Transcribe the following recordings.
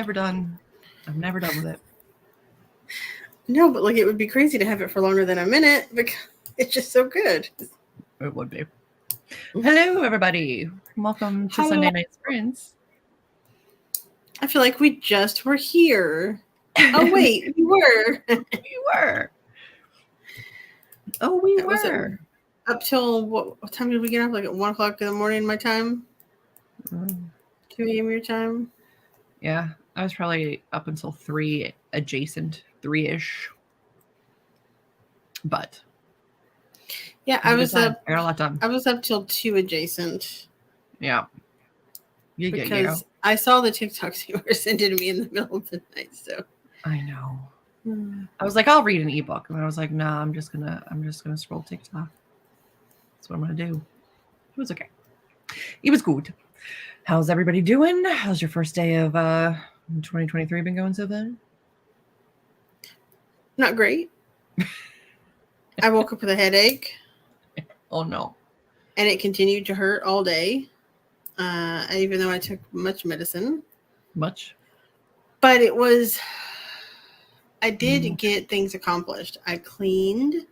never done with it. No, but like it would be crazy to have it for longer than a minute because it's just so good. It would be. Hello, everybody. Welcome to Sunday Night Sprints. I feel like we just were here. Oh, wait, we were. We were. Oh, we were. Up till what time did we get up? Like at 1 o'clock in the morning, my time? 2 a.m. your time? Yeah, I was probably up until 3 adjacent, 3-ish. But yeah, I was up. I got a lot done. I was up till 2 adjacent. Yeah. Because I saw the TikToks you were sending me in the middle of the night. So I know. I was like, I'll read an ebook, and then I was like, nah, I'm just gonna scroll TikTok. That's what I'm gonna do. It was okay. It was good. How's everybody doing? How's your first day of 2023 been going so far? Not great. I woke up with a headache. Oh no. And it continued to hurt all day. Even though I took much medicine. Much? But I did get things accomplished. I cleaned.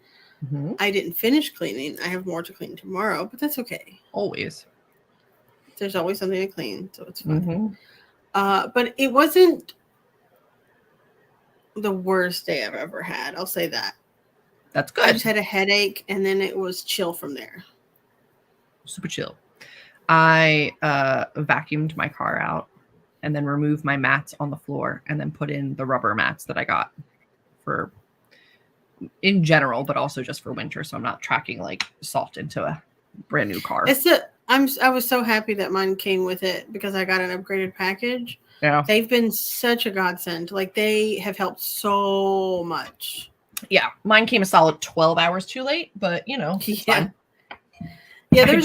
Mm-hmm. I didn't finish cleaning. I have more to clean tomorrow, but that's okay. Always. There's always something to clean, so it's fine. Mm-hmm. But it wasn't the worst day I've ever had. I'll say that. That's good. I just had a headache, and then it was chill from there. Super chill. I vacuumed my car out and then removed my mats on the floor and then put in the rubber mats that I got for in general, but also just for winter. So I'm not tracking like salt into a brand new car. I was so happy that mine came with it because I got an upgraded package. Yeah. They've been such a godsend. Like they have helped so much. Yeah. Mine came a solid 12 hours too late, but it's fine. Yeah, there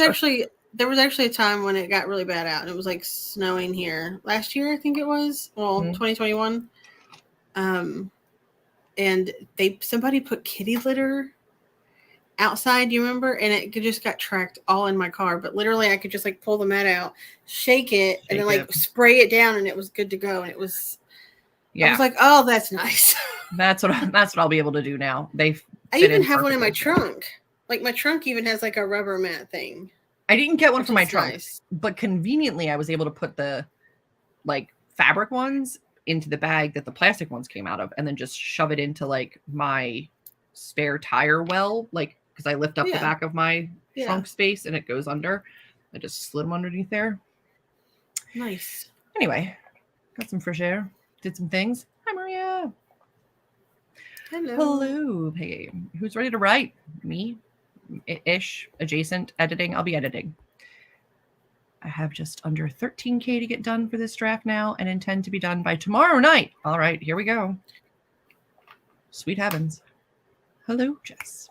was actually a time when it got really bad out and it was like snowing here last year, I think it was. Well, 2021. And somebody put kitty litter outside, you remember? And it just got tracked all in my car. But literally I could just like pull the mat out, shake it, and then like spray it down and it was good to go. And it was I was like, oh, that's nice. That's what I'll be able to do now. I even have one in my trunk. Like my trunk even has like a rubber mat thing. I didn't get one for my trunk, but conveniently I was able to put the like fabric ones into the bag that the plastic ones came out of and then just shove it into like my spare tire well, like because I lift up the back of my trunk space and it goes under. I just slid them underneath there. Nice. Anyway, got some fresh air, did some things. Hi, Maria. Hello. Hey, who's ready to write? Me? Ish, adjacent, editing. I'll be editing. I have just under 13K to get done for this draft now and intend to be done by tomorrow night. All right, here we go. Sweet heavens. Hello, Jess.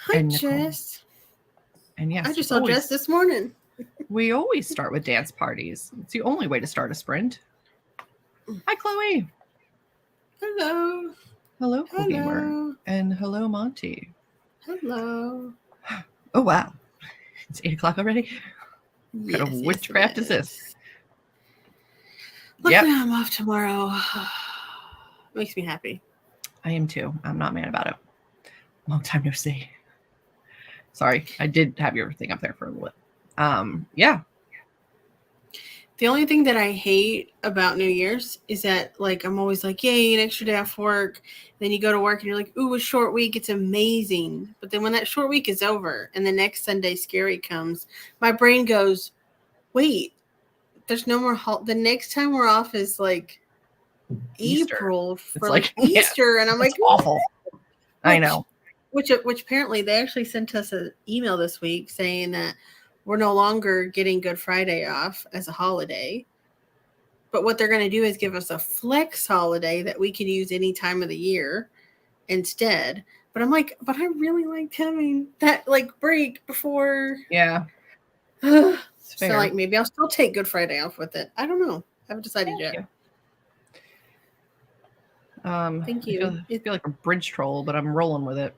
Hi, Jess. And yes, I just saw Jess this morning. We always start with dance parties. It's the only way to start a sprint. Hi, Chloe. Hello. Hello, Gamer. And hello, Monty. Hello. Oh, wow. It's 8 o'clock already? What kind of witchcraft is this? Look, I'm off tomorrow. Makes me happy. I am too. I'm not mad about it. Long time no see. Sorry, I did have your thing up there for a little bit. Yeah. The only thing that I hate about New Year's is that, like, I'm always like, yay, an extra day off work. Then you go to work and you're like, ooh, a short week. It's amazing. But then when that short week is over and the next Sunday scary comes, my brain goes, wait, there's no more. The next time we're off is like Easter. April for it's like Easter. And I'm like, awful. I know. Which apparently they actually sent us an email this week saying that we're no longer getting Good Friday off as a holiday. But what they're going to do is give us a flex holiday that we can use any time of the year instead. But I'm like, but I really liked having that like break before. Yeah. So like maybe I'll still take Good Friday off with it. I don't know. I haven't decided yet. Thank you. I feel like a bridge troll, but I'm rolling with it.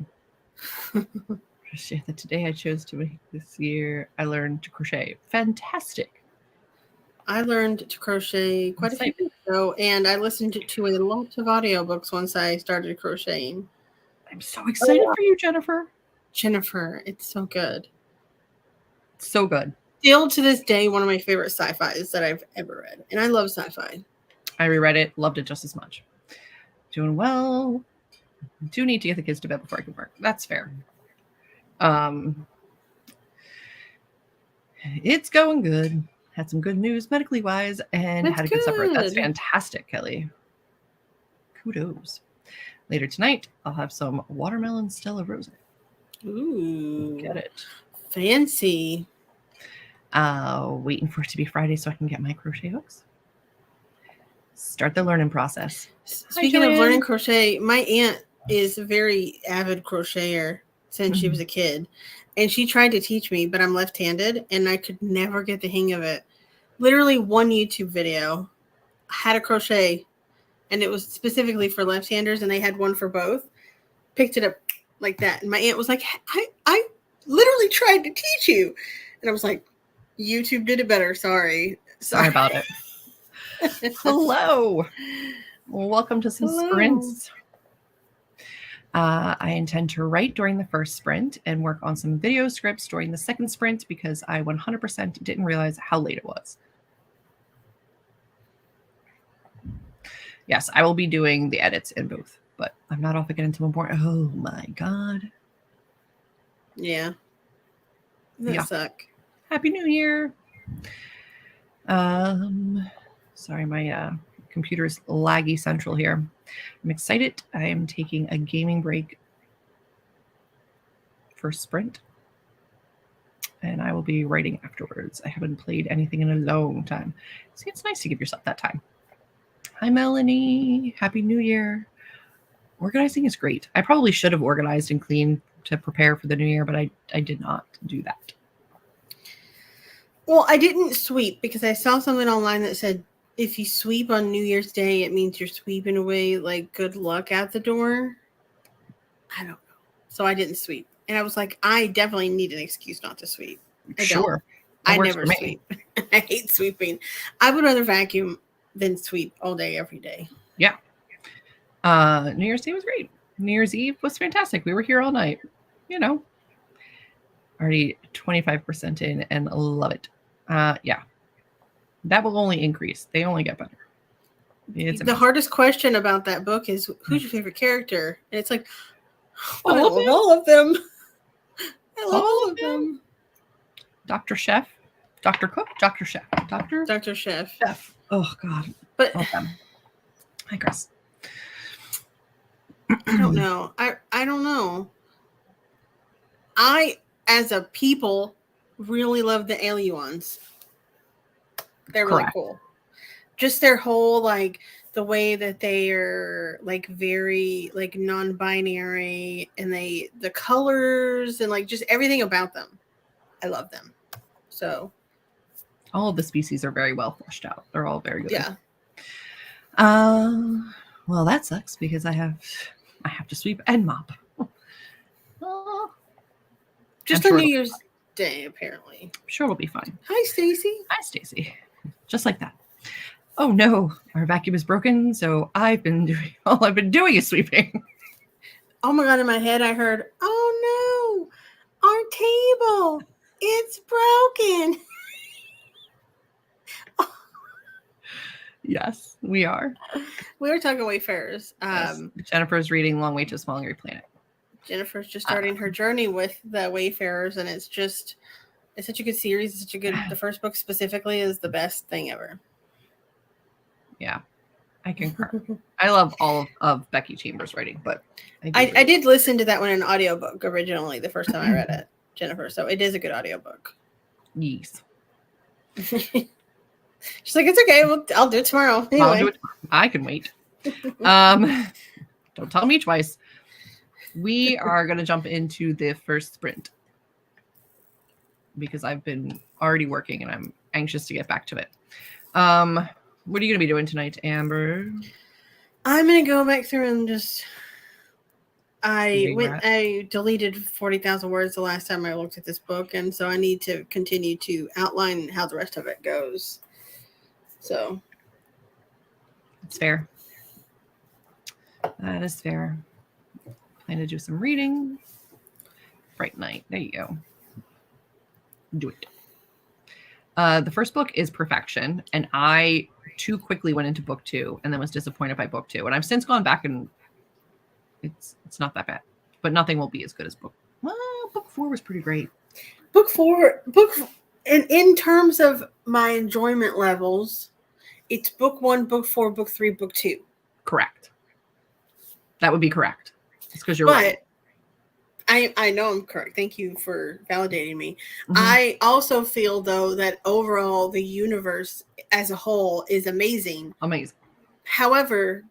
That today I chose to make this year. I learned to crochet. Fantastic. I learned to crochet quite a few So, and I listened to a lot of audiobooks once I started crocheting. I'm so excited for you, Jennifer. Jennifer, it's so good. So good. Still to this day, one of my favorite sci-fis that I've ever read. And I love sci-fi. I reread it, loved it just as much. Doing well. Do need to get the kids to bed before I can work. That's fair. It's going good. Had some good news medically wise and That's had a good supper. That's good. fantastic, Kelly. Kudos. Later tonight, I'll have some watermelon Stella Rosa. Ooh. Get it. Fancy. Waiting for it to be Friday so I can get my crochet hooks. Start the learning process. Speaking of learning crochet, my aunt is a very avid crocheter since she was a kid. And she tried to teach me, but I'm left-handed and I could never get the hang of it. Literally one YouTube video had a crochet and it was specifically for left-handers and they had one for both. Picked it up like that. And my aunt was like, I literally tried to teach you. And I was like, YouTube did it better. Sorry about it. Hello. Welcome to some sprints. I intend to write during the first sprint and work on some video scripts during the second sprint because I 100% didn't realize how late it was. Yes, I will be doing the edits in both, but I'm not off again until morning. Oh my God. Yeah. That suck. Happy New Year. Sorry, my computer's laggy central here. I'm excited. I am taking a gaming break for sprint. And I will be writing afterwards. I haven't played anything in a long time. See, it's nice to give yourself that time. Hi, Melanie. Happy New Year. Organizing is great. I probably should have organized and cleaned to prepare for the new year, but I did not do that. Well, I didn't sweep because I saw something online that said if you sweep on New Year's Day, it means you're sweeping away like good luck out the door. I don't know. So I didn't sweep. And I was like, I definitely need an excuse not to sweep. I never sweep. I hate sweeping. I would rather vacuum than sweep all day, every day. Yeah. New Year's Day was great. New Year's Eve was fantastic. We were here all night. You know, already 25% in and love it. Yeah. That will only increase. They only get better. The hardest question about that book is who's your favorite character? And it's like, all of them. I love all of them. Dr. Chef, Dr. Cook, Dr. Chef, Dr. Chef. Oh God. But hi, Chris. I don't know. I don't know. I, as a people, really love the Aliens. They're really cool. Just their whole, like, the way that they are, like, very, like, non-binary, and the colors, and, like, just everything about them. I love them. So. All of the species are very well fleshed out. They're all very good. Yeah. Well, that sucks because I have to sweep and mop. Just on New Year's Day, apparently. I'm sure it'll be fine. Hi, Stacy. Hi, Stacy. Just like that. Oh no, our vacuum is broken, so all I've been doing is sweeping. Oh my God, in my head I heard, oh no, our table, it's broken. Yes, we are. We were talking Wayfarers. Yes. Jennifer's reading Long Way to a Small Angry Planet. Jennifer's just starting her journey with the Wayfarers, and it's such a good series. It's such a good. The first book specifically is the best thing ever. Yeah, I concur. I love all of Becky Chambers' writing, but I did listen to that one in an audiobook originally the first time I read it, Jennifer. So it is a good audiobook. Yes. She's like, it's okay. I'll do it tomorrow. Anyway. I'll do it. I can wait. Don't tell me twice. We are going to jump into the first sprint because I've been already working and I'm anxious to get back to it. What are you going to be doing tonight, Amber? I'm going to go back through and just... I deleted 40,000 words the last time I looked at this book, and so I need to continue to outline how the rest of it goes. So, It's fair. That is fair. Plan to do some reading. Fright Night. There you go. Do it. The first book is Perfection, and I too quickly went into book 2 and then was disappointed by book 2. And I've since gone back and it's not that bad, but nothing will be as good as book. Well, book 4 was pretty great. Book 4, and in terms of my enjoyment levels, it's book 1, book 4, book 3, book 2. Correct. That would be correct. It's because you're right. I know I'm correct. Thank you for validating me. Mm-hmm. I also feel, though, that overall the universe as a whole is amazing. Amazing. However,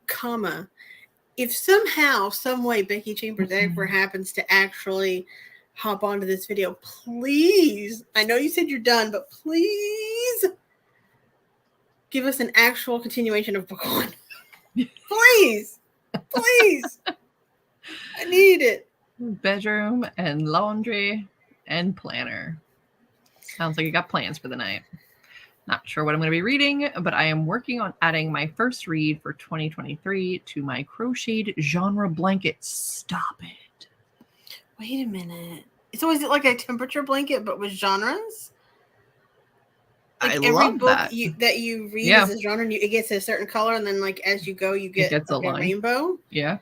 if somehow, some way Becky Chambers ever happens to actually hop onto this video, please, I know you said you're done, but please give us an actual continuation of book 1. Please. Please. I need it. Bedroom and laundry and planner. Sounds like you got plans for the night. Not sure what I'm going to be reading, but I am working on adding my first read for 2023 to my crocheted genre blanket. Stop it. Wait a minute. So is it like a temperature blanket, but with genres? Like I every love book that. that you read is a genre, and it gets a certain color, and then like as you go, you get like a rainbow. Yeah.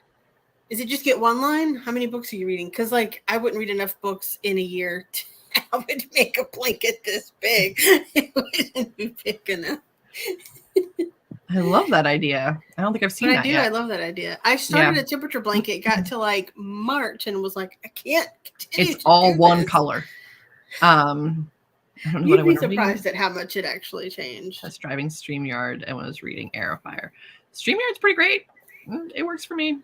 Is it just get one line? How many books are you reading? Because like I wouldn't read enough books in a year to I would make a blanket this big. It wouldn't be big enough. I love that idea. I don't think I've seen that yet. I love that idea. I started a temperature blanket, got to like March, and was like, I can't continue. It's all one color. I don't know. You'd be surprised at how much it actually changed. Test driving StreamYard and was reading Airfire. StreamYard's pretty great. It works for me.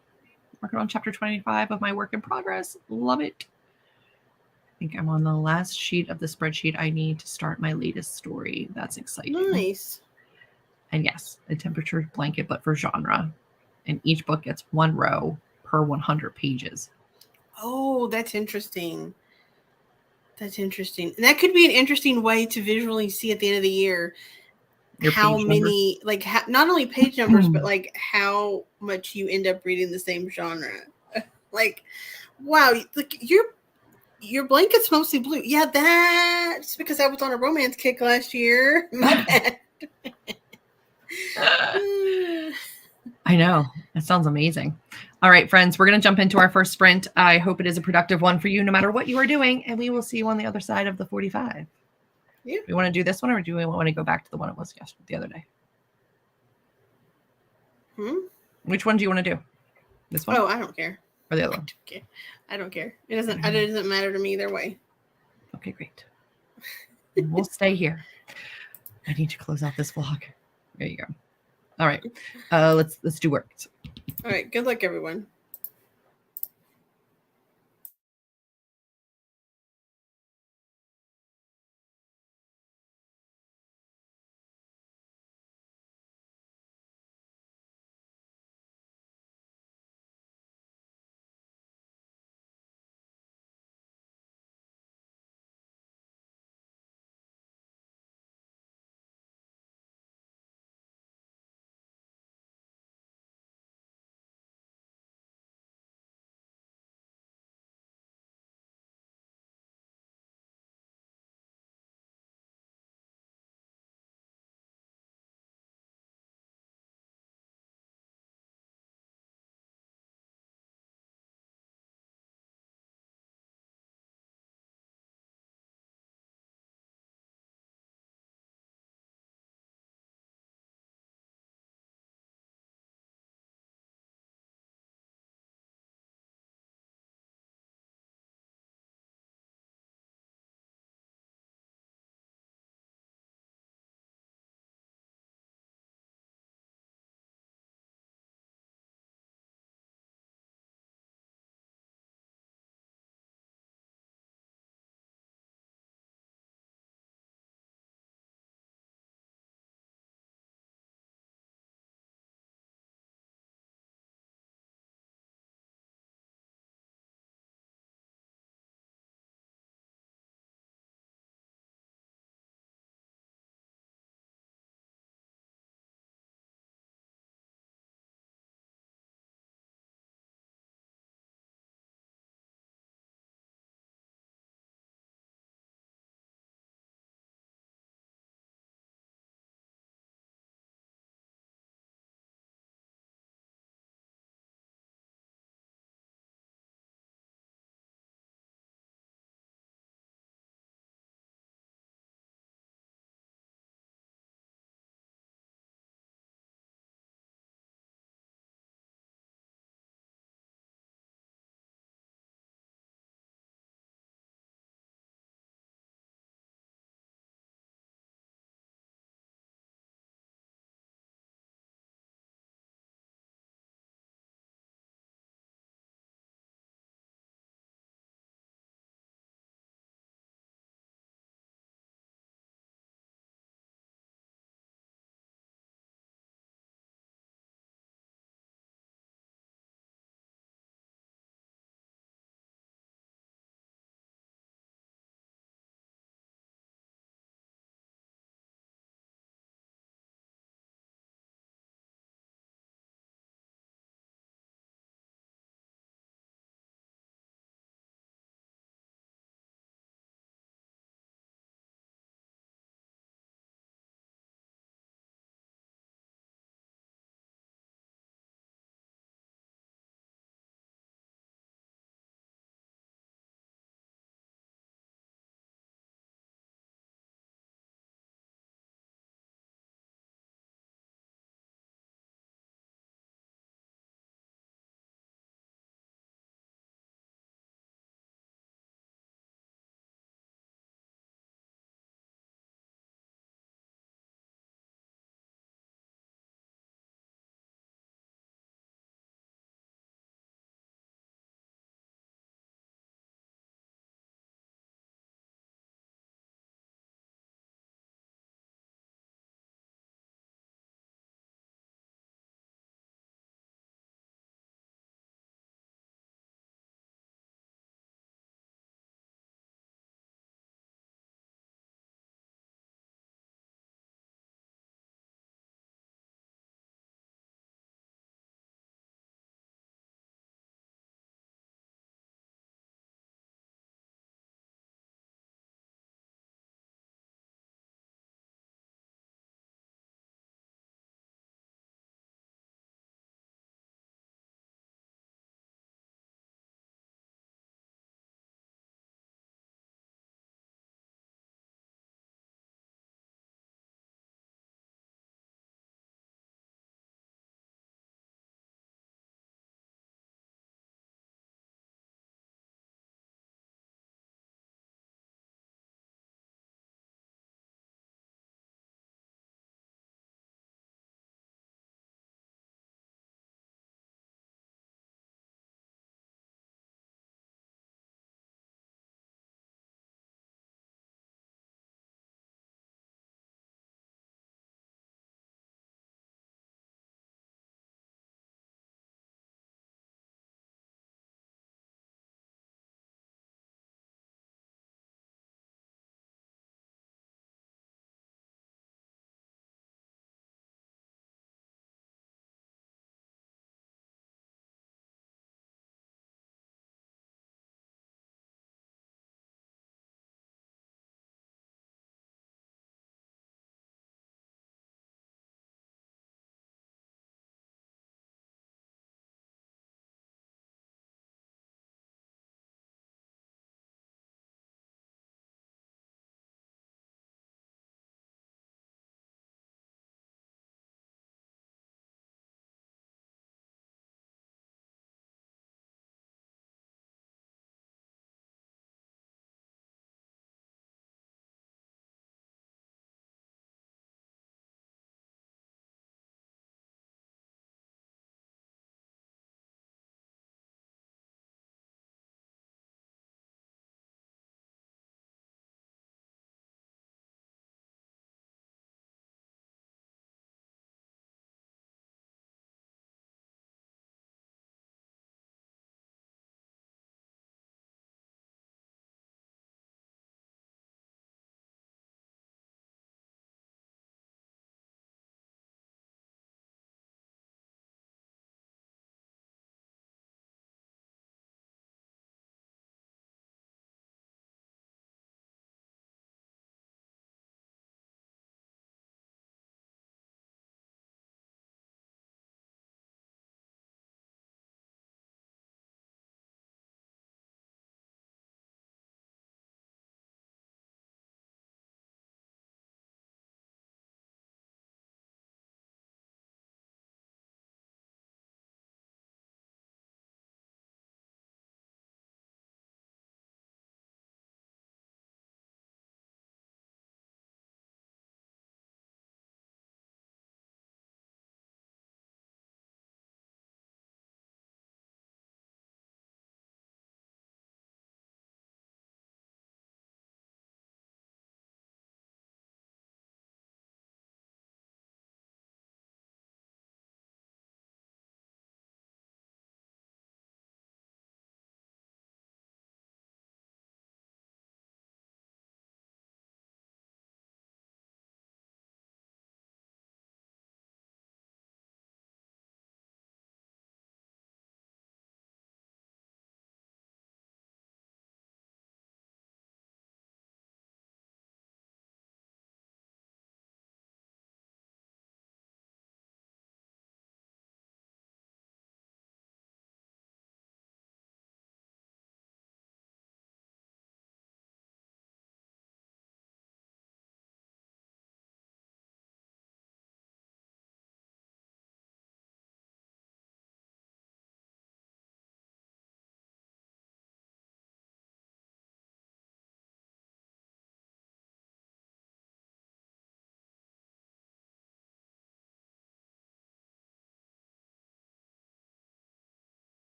Working on chapter 25 of my work in progress. Love it. I think I'm on the last sheet of the spreadsheet I need to start my latest story. That's exciting. Nice. And yes, a temperature blanket, but for genre. And each book gets 1 row per 100 pages. Oh, that's interesting. That's interesting. And that could be an interesting way to visually see at the end of the year how many, like, not only page numbers, but like how much you end up reading the same genre. Like, wow, like your blanket's mostly blue. Yeah, that's because I was on a romance kick last year. My bad. I know. That sounds amazing. All right, friends, we're going to jump into our first sprint. I hope it is a productive one for you, no matter what you are doing, and we will see you on the other side of the 45. Yeah. We want to do this one, or do we want to go back to the one it was yesterday, the other day? Which one do you want to do? This one? Oh, I don't care. Or the other one? Okay. I don't care. It doesn't matter to me either way. Okay, great. We'll stay here. I need to close out this vlog. There you go. All right. Let's do work. All right. Good luck, everyone.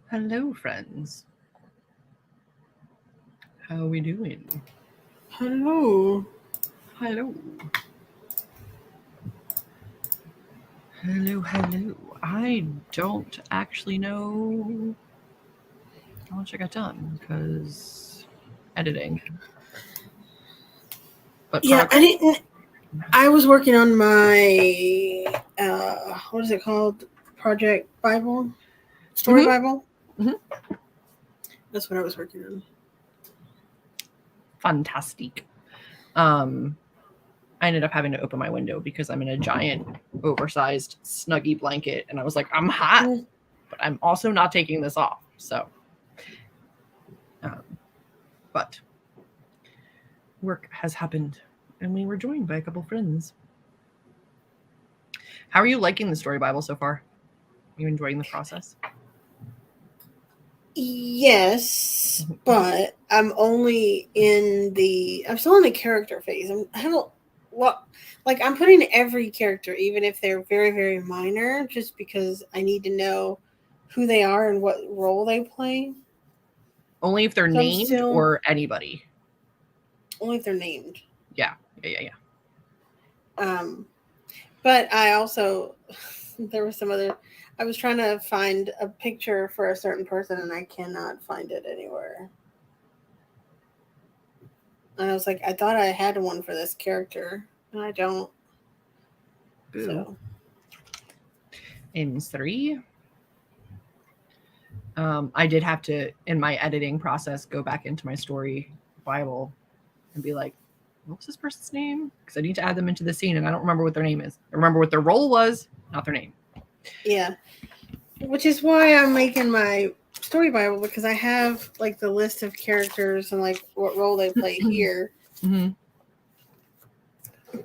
Hello, friends. How are we doing? Hello. Hello. Hello, hello. I don't actually know how much I got done because editing. But Yeah, progress. I didn't. I was working on my what is it called? Project Bible, Story Bible. That's what I was working on. Fantastic. I ended up having to open my window because I'm in a giant, oversized, snuggy blanket, and I was like, I'm hot, but I'm also not taking this off. So, but work has happened, and we were joined by a couple friends. How are you liking the Story Bible so far? Are you enjoying the process? Yes, but I'm only I'm still in the character phase. I'm putting every character, even if they're very, very minor, just because I need to know who they are and what role they play. Only if they're named or anybody? Only if they're named. Yeah. But I also, there was some other, I was trying to find a picture for a certain person and I cannot find it anywhere. And I was like, I thought I had one for this character, and I don't. Boo. So. In 3, I did have to, in my editing process, go back into my Story Bible and be like, what was this person's name? Because I need to add them into the scene, and I don't remember what their name is. I remember what their role was, not their name. Yeah. Which is why I'm making my Story Bible, because I have like the list of characters and like what role they play here. Mm-hmm.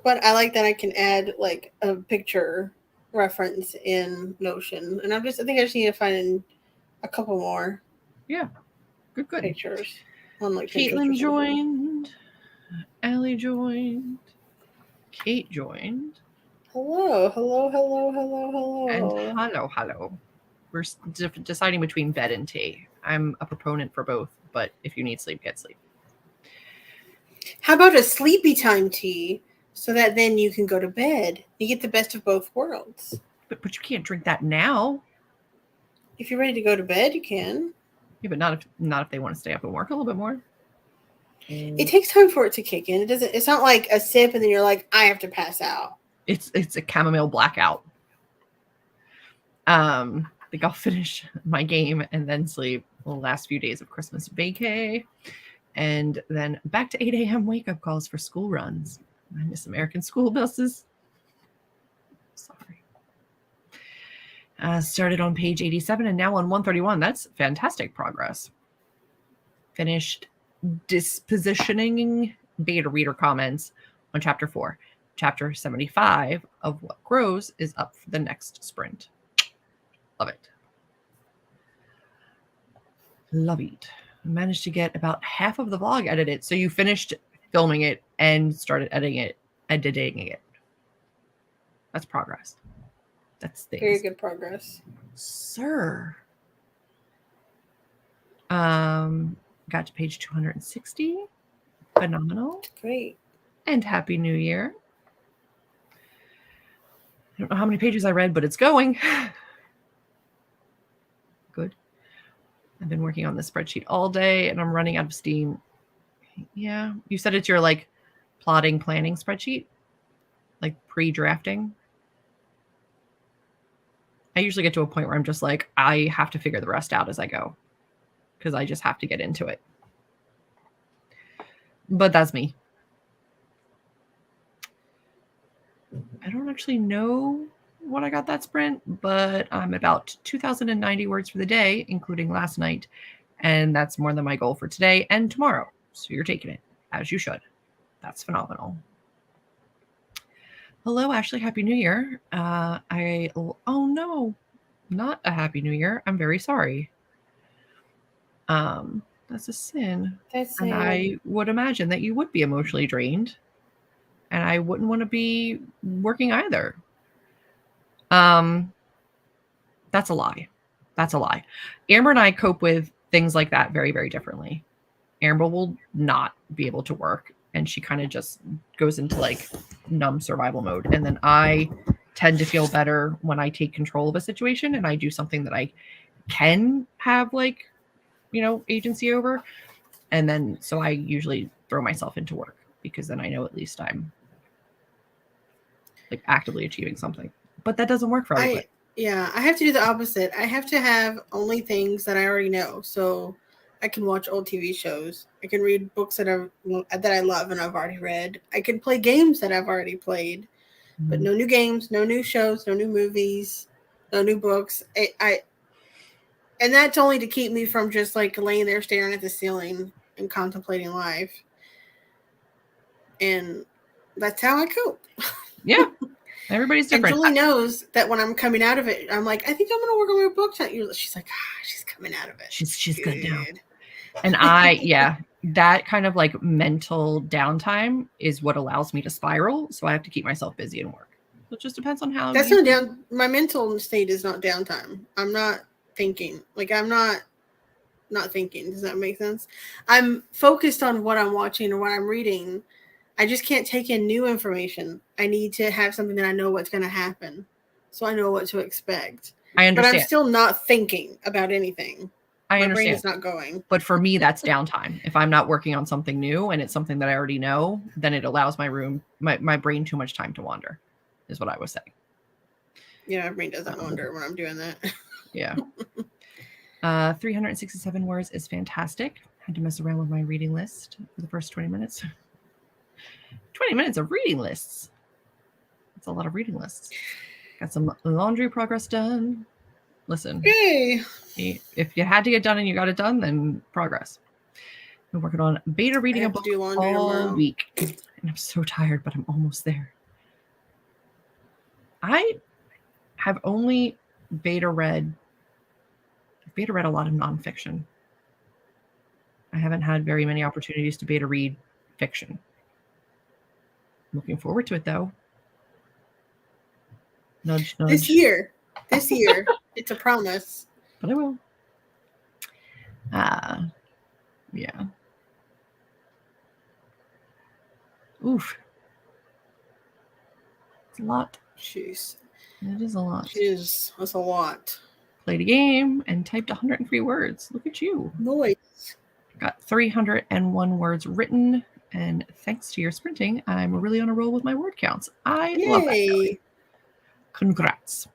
But I like that I can add like a picture reference in Notion. And I think I just need to find a couple more. Yeah. Good. Pictures. On like Caitlin joined. Allie joined. Kate joined. Hello. And hello. We're deciding between bed and tea. I'm a proponent for both, but if you need sleep, get sleep. How about a sleepy time tea, so that then you can go to bed? You get the best of both worlds. But you can't drink that now. If you're ready to go to bed, you can. Yeah, but not if they want to stay up and work a little bit more. It takes time for it to kick in. It's not like a sip and then you're like, I have to pass out. It's a chamomile blackout. I think I'll finish my game and then sleep the last few days of Christmas vacay. And then back to 8 a.m. wake-up calls for school runs. I miss American school buses. Sorry. Started on page 87 and now on 131. That's fantastic progress. Finished dispositioning beta reader comments on chapter 4. Chapter 75 of What Grows is up for the next sprint. Love it. Managed to get about half of the vlog edited. So you finished filming it and started editing it. That's progress. That's things. Very good progress. Sir. Got to page 260. Phenomenal. Great. And Happy New Year. I don't know how many pages I read, but it's going. Good. I've been working on this spreadsheet all day and I'm running out of steam. Yeah. You said it's your like plotting, planning spreadsheet? Like pre-drafting? I usually get to a point where I'm just like, I have to figure the rest out as I go because I just have to get into it. But that's me. I don't actually know what I got that sprint, but I'm about 2,090 words for the day, including last night. And that's more than my goal for today and tomorrow. So you're taking it, as you should. That's phenomenal. Hello, Ashley. Happy New Year. Oh no, not a Happy New Year. I'm very sorry. That's a sin. And I would imagine that you would be emotionally drained. And I wouldn't want to be working either. That's a lie. That's a lie. Amber and I cope with things like that very, very differently. Amber will not be able to work, and she kind of just goes into like numb survival mode. And then I tend to feel better when I take control of a situation and I do something that I can have like, agency over. And then so I usually throw myself into work because then I know at least I'm like actively achieving something. But that doesn't work for everybody. I have to do the opposite. I have to have only things that I already know. So I can watch old TV shows. I can read books that I love and I've already read. I can play games that I've already played, but no new games, no new shows, no new movies, no new books. And that's only to keep me from just like laying there staring at the ceiling and contemplating life. And that's how I cope. Yeah. Everybody's different. And Julie knows that when I'm coming out of it, I'm like, I think I'm going to work on my book tonight. She's like, she's coming out of it. She's good now. And that kind of like mental downtime is what allows me to spiral. So I have to keep myself busy and work. So it just depends on how. That's not down. My mental state is not downtime. I'm not thinking. Like I'm not thinking. Does that make sense? I'm focused on what I'm watching or what I'm reading. I just can't take in new information. I need to have something that I know what's going to happen, so I know what to expect. I understand. But I'm still not thinking about anything. I understand. My brain is not going. But for me, that's downtime. If I'm not working on something new and it's something that I already know, then it allows my brain too much time to wander, is what I was saying. Yeah, my brain doesn't wander when I'm doing that. Yeah. 367 words is fantastic. Had to mess around with my reading list for the first 20 minutes. 20 minutes of reading lists. That's a lot of reading lists. Got some laundry progress done. Listen, yay. If you had to get done and you got it done, then progress. Been working on beta reading a book all week. And I'm so tired, but I'm almost there. I have only beta read a lot of nonfiction. I haven't had very many opportunities to beta read fiction. Looking forward to it though. Nudge, nudge. This year, it's a promise. But I will. Yeah. Oof. It's a lot. Jeez. It is a lot. Jeez, that's a lot. Played a game and typed 103 words. Look at you. Nice. Got 301 words written. And thanks to your sprinting, I'm really on a roll with my word counts. I love that. Kelly. Congrats.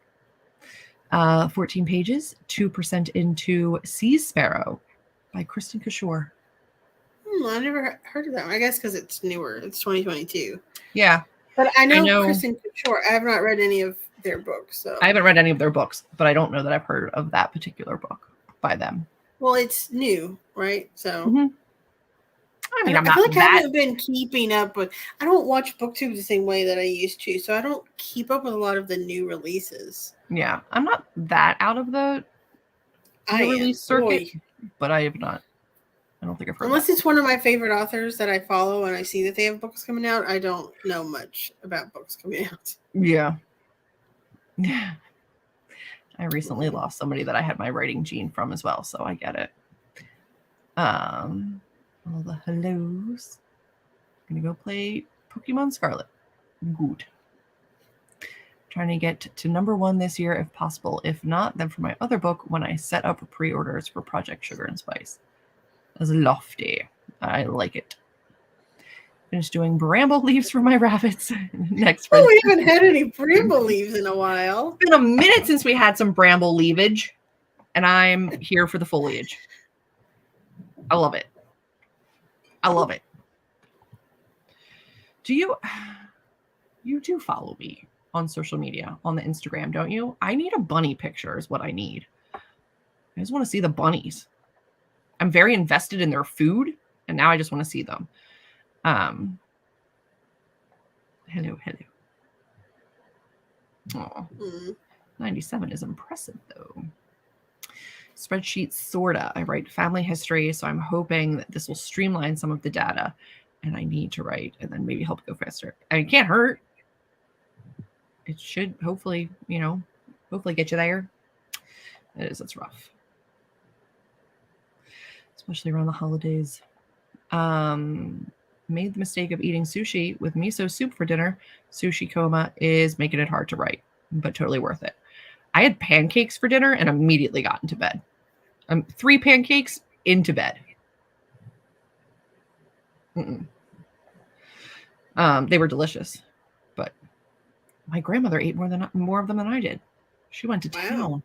14 pages, 2% into Sea Sparrow by Kristen Kishore. I never heard of that one. I guess because it's newer. It's 2022. Yeah. But I know Kristen Kishore. I have not read any of their books. So I haven't read any of their books, but I don't know that I've heard of that particular book by them. Well, it's new, right? So... Mm-hmm. I mean, I feel like I haven't been keeping up with. I don't watch BookTube the same way that I used to, so I don't keep up with a lot of the new releases. Yeah, I'm not that out of the release circuit, but I have not. I don't think I've heard. Unless it's one of my favorite authors that I follow and I see that they have books coming out, I don't know much about books coming out. Yeah. Yeah. I recently lost somebody that I had my writing gene from as well, so I get it. All the hellos. I'm gonna go play Pokemon Scarlet. Good. Trying to get to number 1 this year if possible. If not, then for my other book when I set up pre-orders for Project Sugar and Spice. That's lofty. I like it. Finished doing bramble leaves for my rabbits. Next. Oh, we haven't had any bramble leaves in a while. It's been a minute since we had some bramble leafage, and I'm here for the foliage. I love it. I love it. You do follow me on social media, on the Instagram, don't you? I need a bunny picture is what I need. I just want to see the bunnies. I'm very invested in their food, and now I just want to see them. Hello. Oh, 97 is impressive, though. Spreadsheet sorta. I write family history, so I'm hoping that this will streamline some of the data, and I need to write and then maybe help it go faster. I mean, it can't hurt. It should hopefully get you there. It is. It's rough. Especially around the holidays. Made the mistake of eating sushi with miso soup for dinner. Sushi coma is making it hard to write, but totally worth it. I had pancakes for dinner and immediately got into bed. 3 pancakes into bed. They were delicious, but my grandmother ate more of them than I did. She went to town.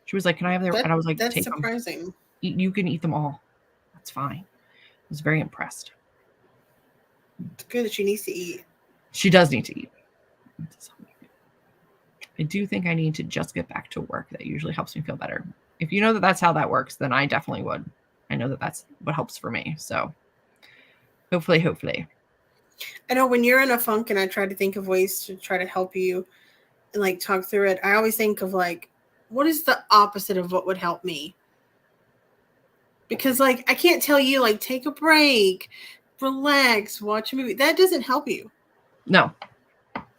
She was like, "Can I have their?" And I was like, "That's take surprising. Them. You can eat them all. That's fine." I was very impressed. It's good that she needs to eat. She does need to eat. I do think I need to just get back to work. That usually helps me feel better. If you know that that's how that works, then I definitely would. I know that that's what helps for me. So hopefully. I know when you're in a funk and I try to think of ways to try to help you and like talk through it, I always think of like, what is the opposite of what would help me? Because like, I can't tell you like, take a break, relax, watch a movie. That doesn't help you. No,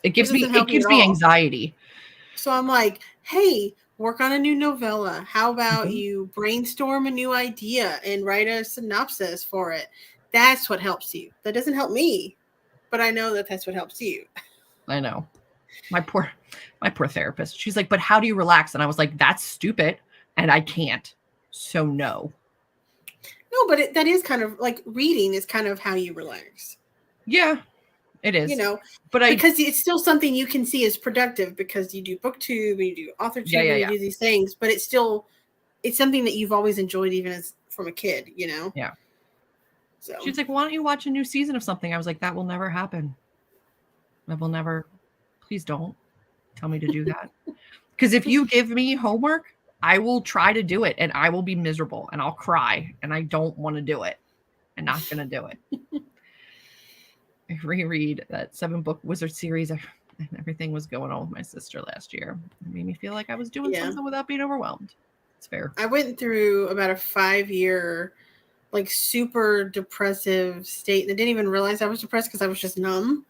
it gives me anxiety. So I'm like, hey, work on a new novella. How about you brainstorm a new idea and write a synopsis for it? That's what helps you. That doesn't help me, but I know that that's what helps you. I know. My poor therapist. She's like, but how do you relax? And I was like, that's stupid. And I can't. So no. No, but that is kind of like reading is kind of how you relax. Yeah, it is. You know, but because it's still something you can see as productive because you do BookTube and you do AuthorTube and you do these things, but it's something that you've always enjoyed even as from a kid, you know? Yeah. So she's like, why don't you watch a new season of something? I was like, that will never happen. That will never. Please don't tell me to do that. Because if you give me homework, I will try to do it and I will be miserable and I'll cry and I don't want to do it. I'm not going to do it. I reread that 7-book wizard series and everything was going on with my sister last year. It made me feel like I was doing something without being overwhelmed. It's fair. I went through about a 5-year like super depressive state and I didn't even realize I was depressed because I was just numb.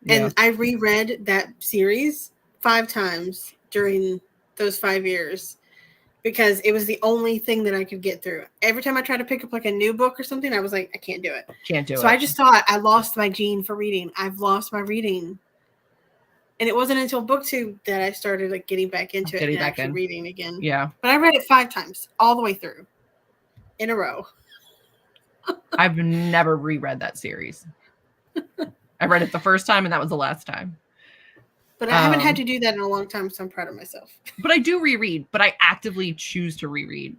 And I reread that series 5 times during those 5 years because it was the only thing that I could get through. Every time I tried to pick up like a new book or something, I was like, I can't do it. So I just thought I lost my gene for reading. I've lost my reading. And it wasn't until BookTube that I started like getting back into it and actually reading again. Yeah. But I read it 5 times all the way through in a row. I've never reread that series. I read it the first time and that was the last time. But I haven't had to do that in a long time, so I'm proud of myself. But I do reread, but I actively choose to reread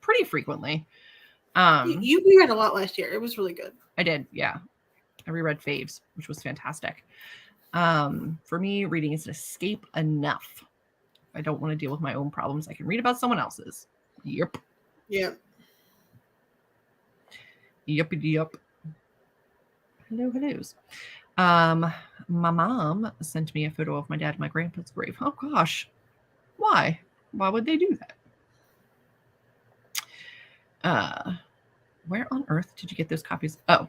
pretty frequently. You reread a lot last year. It was really good. I did, yeah. I reread Faves, which was fantastic. For me, reading is an escape enough. If I don't want to deal with my own problems, I can read about someone else's. Yep. Yep. Yep. Hellos. My mom sent me a photo of my dad and my grandpa's grave. Oh gosh. Why would they do that? Where on earth did you get those copies? Oh,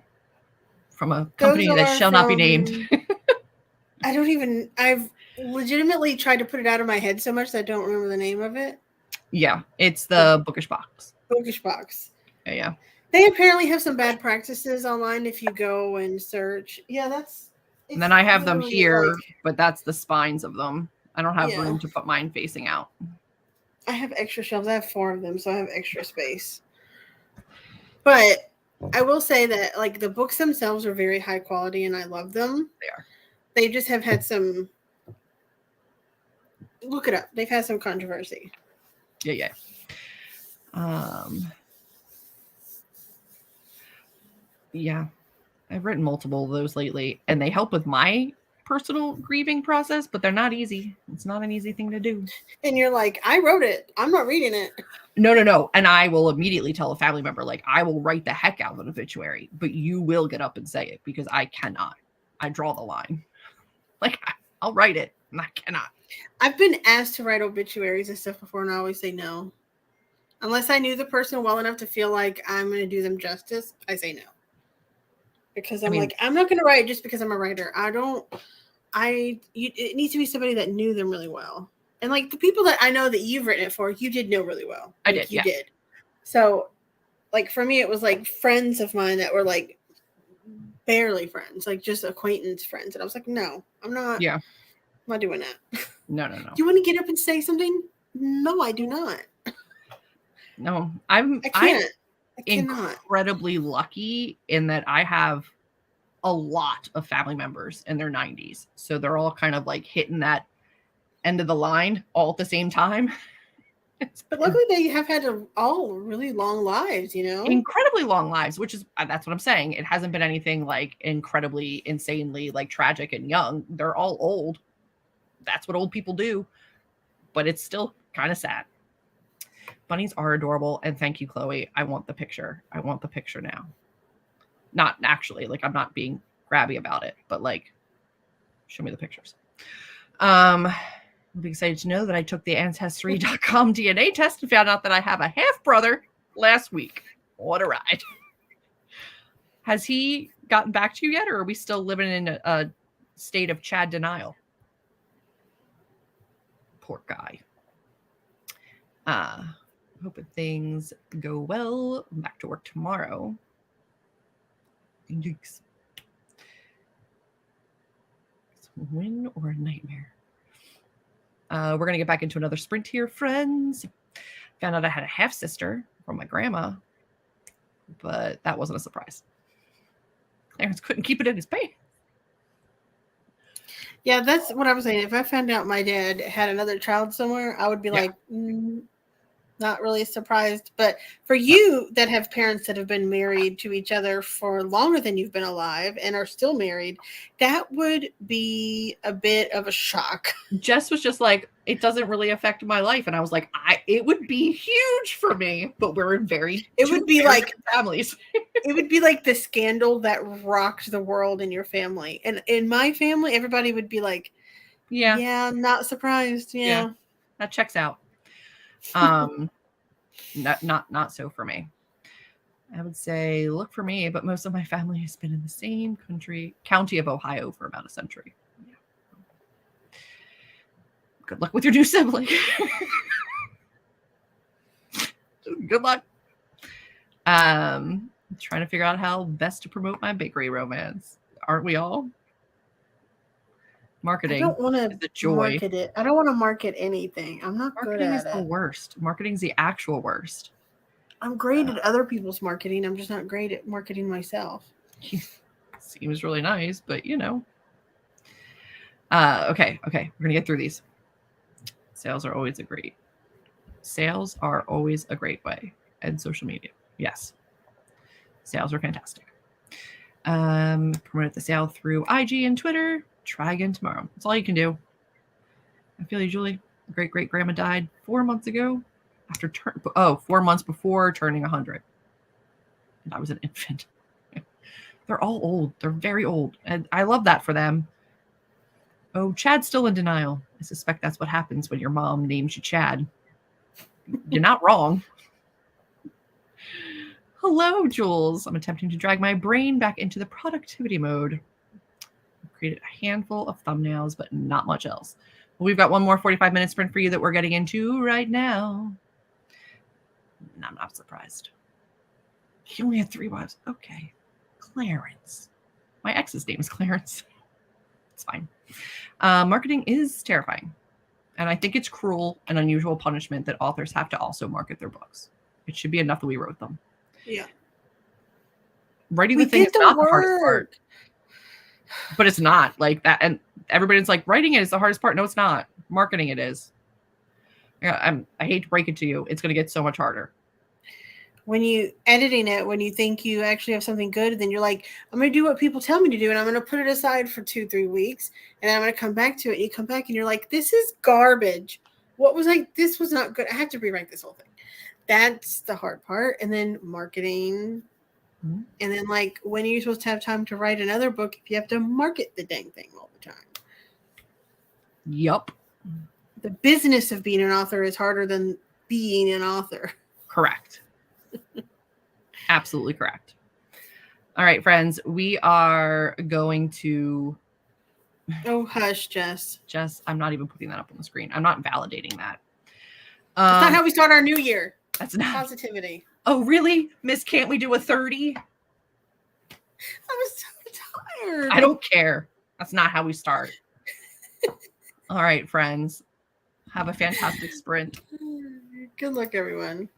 from a company that shall not be named. I've legitimately tried to put it out of my head so much that I don't remember the name of it. Yeah, it's the Bookish Box. Bookish Box. Yeah. They apparently have some bad practices online if you go and search. Yeah, and then I have them here, but that's the spines of them. I don't have room to put mine facing out. I have extra shelves. I have 4 of them, so I have extra space. But I will say that like the books themselves are very high quality and I love them. They are. They just have had some, look it up. They've had some controversy. Yeah. Yeah, I've written multiple of those lately, and they help with my personal grieving process, but they're not easy. It's not an easy thing to do. And you're like, I wrote it. I'm not reading it. No. And I will immediately tell a family member, like, I will write the heck out of an obituary, but you will get up and say it because I cannot. I draw the line. Like, I'll write it, and I cannot. I've been asked to write obituaries and stuff before, and I always say no. Unless I knew the person well enough to feel like I'm going to do them justice, I say no. Because I'm not going to write just because I'm a writer. It needs to be somebody that knew them really well. And like the people that I know that you've written it for, you did know really well. I Like, did. You Yeah. did. So, like for me, it was like friends of mine that were like barely friends, like just acquaintance friends, and I was like, no, I'm not. Yeah. I'm not doing that. No. Do you want to get up and say something? No, I do not. No, I can't. I cannot. Incredibly lucky in that I have a lot of family members in their 90s. So they're all kind of like hitting that end of the line all at the same time. But luckily they have had all really long lives, you know? Incredibly long lives, which is, that's what I'm saying. It hasn't been anything like incredibly, insanely like tragic and young. They're all old. That's what old people do. But it's still kind of sad. Bunnies are adorable. And thank you, Chloe. I want the picture. I want the picture now. Not actually, like I'm not being grabby about it, but like show me the pictures. I'll be excited to know that I took the Ancestry.com DNA test and found out that I have a half brother last week. What a ride. Has he gotten back to you yet, or are we still living in a state of Chad denial? Poor guy. Hoping things go well. I'm back to work tomorrow. Yikes. It's a win or a nightmare. We're going to get back into another sprint here, friends. Found out I had a half sister from my grandma, but that wasn't a surprise. Clarence couldn't keep it in his pants. Yeah, that's what I was saying. If I found out my dad had another child somewhere, I would be like, not really surprised. But for you that have parents that have been married to each other for longer than you've been alive and are still married, that would be a bit of a shock. Jess was just like, it doesn't really affect my life. And I was like, it would be huge for me, but we're in it would be like families. It would be like the scandal that rocked the world in your family. And in my family, everybody would be like, yeah, not surprised. Yeah. That checks out. Not so for me. I would say look for me, but most of my family has been in the same county of Ohio for about a century. Yeah. Good luck with your new sibling. Good luck. Trying to figure out how best to promote my bakery romance. Aren't we all? Marketing. I don't want to market it. I don't want to market anything. I'm not good at it. Marketing is the worst. Marketing's the actual worst. I'm great at other people's marketing. I'm just not great at marketing myself. Seems really nice, but you know. Okay. We're gonna get through these. Sales are always a great way. And social media. Yes. Sales are fantastic. Promote the sale through IG and Twitter. Try again tomorrow. That's all you can do. I feel you, Julie. Great-great-grandma died 4 months ago. 4 months before turning 100. And I was an infant. They're all old. They're very old. And I love that for them. Oh, Chad's still in denial. I suspect that's what happens when your mom names you Chad. You're not wrong. Hello, Jules. I'm attempting to drag my brain back into the productivity mode. I've created a handful of thumbnails, but not much else. Well, we've got one more 45-minute sprint for you that we're getting into right now. And I'm not surprised. He only had 3 wives. Okay. Clarence. My ex's name is Clarence. It's fine. Marketing is terrifying. And I think it's cruel and unusual punishment that authors have to also market their books. It should be enough that we wrote them. Yeah. Writing the thing is not the hardest part. But it's not like that. And everybody's like, writing it is the hardest part. No, it's not. Marketing it is. I hate to break it to you. It's going to get so much harder. When you editing it, when you think you actually have something good, then you're like, I'm going to do what people tell me to do. And I'm going to put it aside for 2-3 weeks. And then I'm going to come back to it. And you come back and you're like, this is garbage. This was not good. I have to rewrite this whole thing. That's the hard part. And then marketing. Mm-hmm. And then like, when are you supposed to have time to write another book if you have to market the dang thing all the time? Yup. The business of being an author is harder than being an author. Correct. Absolutely correct. All right, friends, we are going to Oh, hush, Jess. Jess, I'm not even putting that up on the screen. I'm not validating that. That's not how we start our new year. That's not Positivity. Oh, really? Miss, can't we do a 30? I was so tired. I don't care. That's not how we start. All right, friends. Have a fantastic sprint. Good luck, everyone.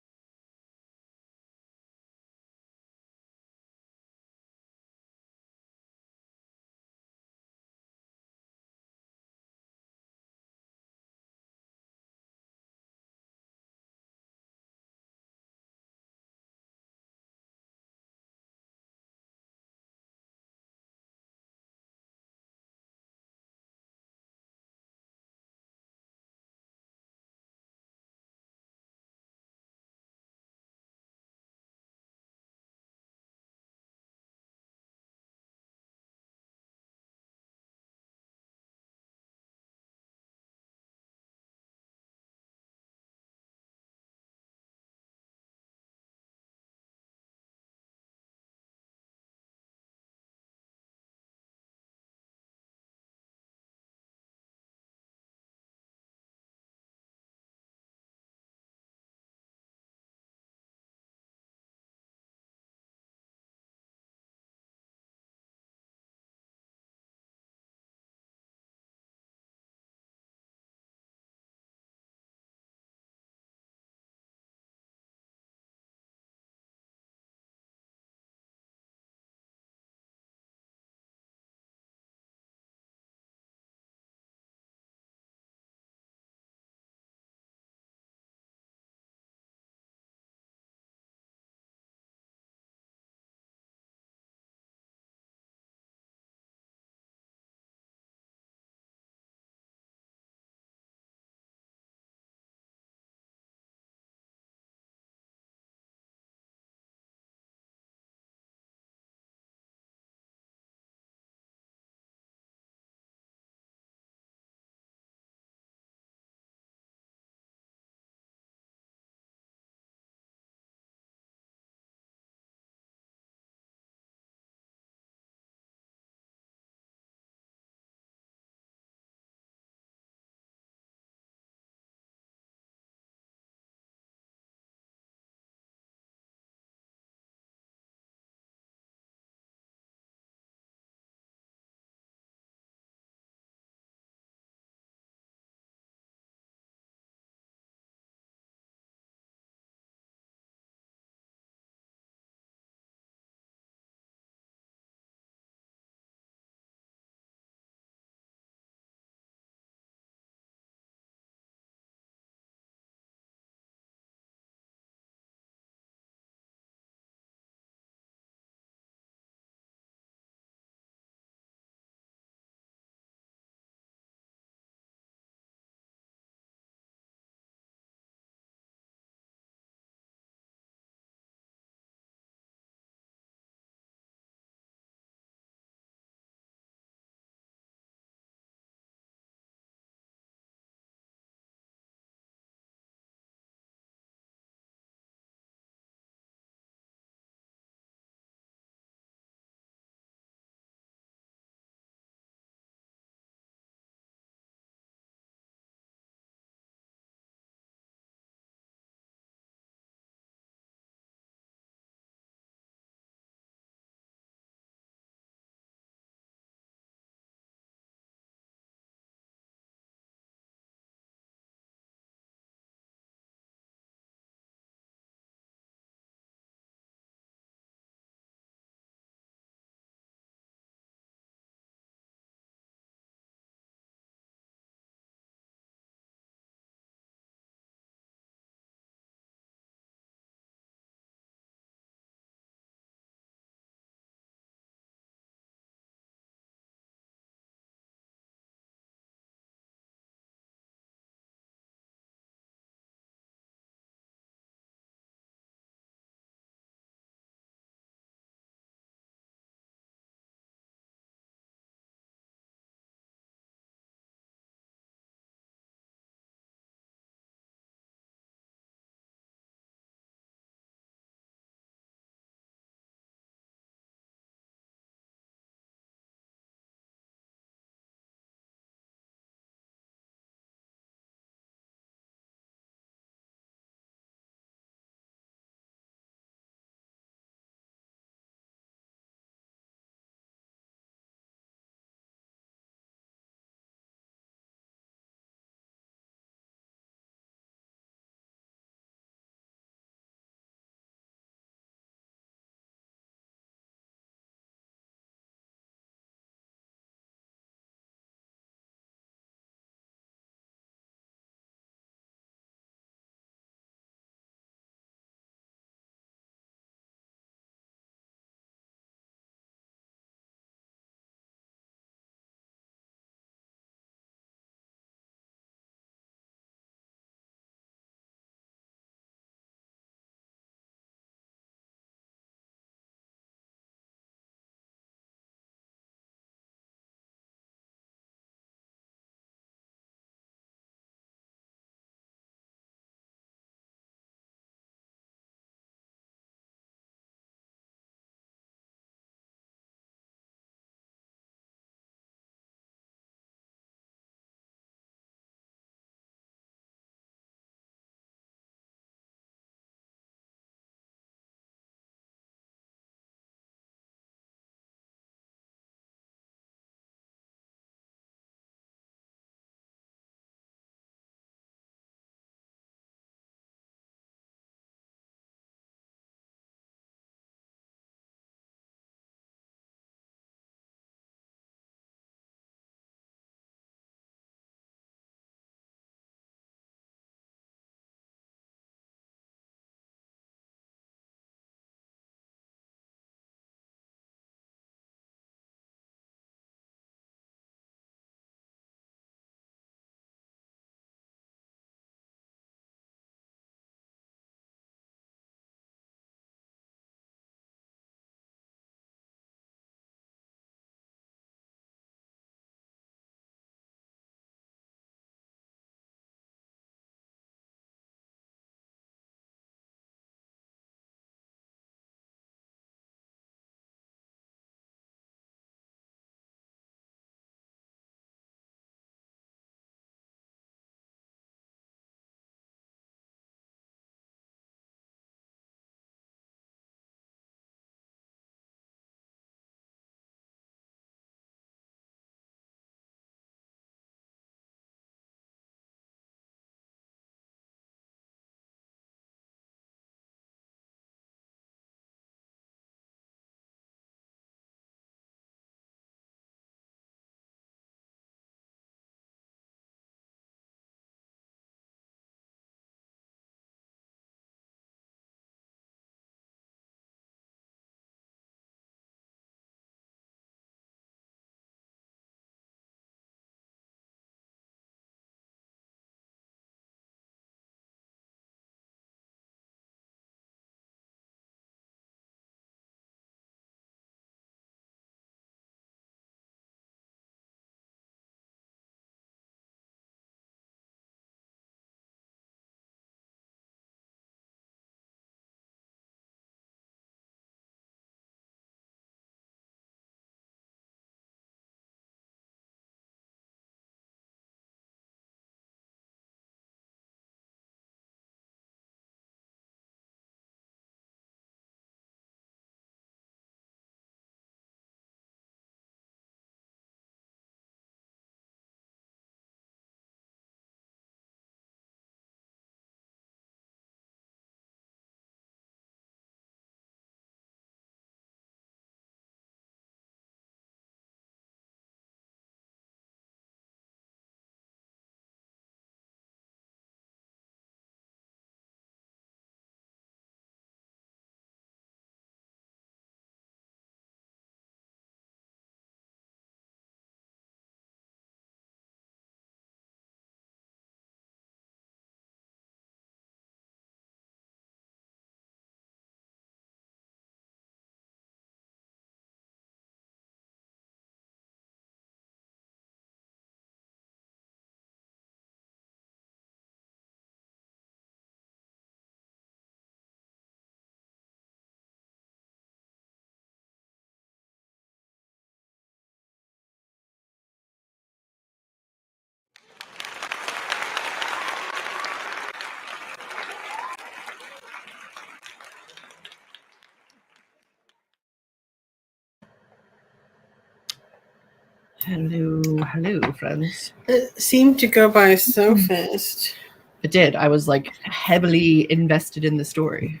Hello, friends. It seemed to go by so fast. It did. I was like heavily invested in the story.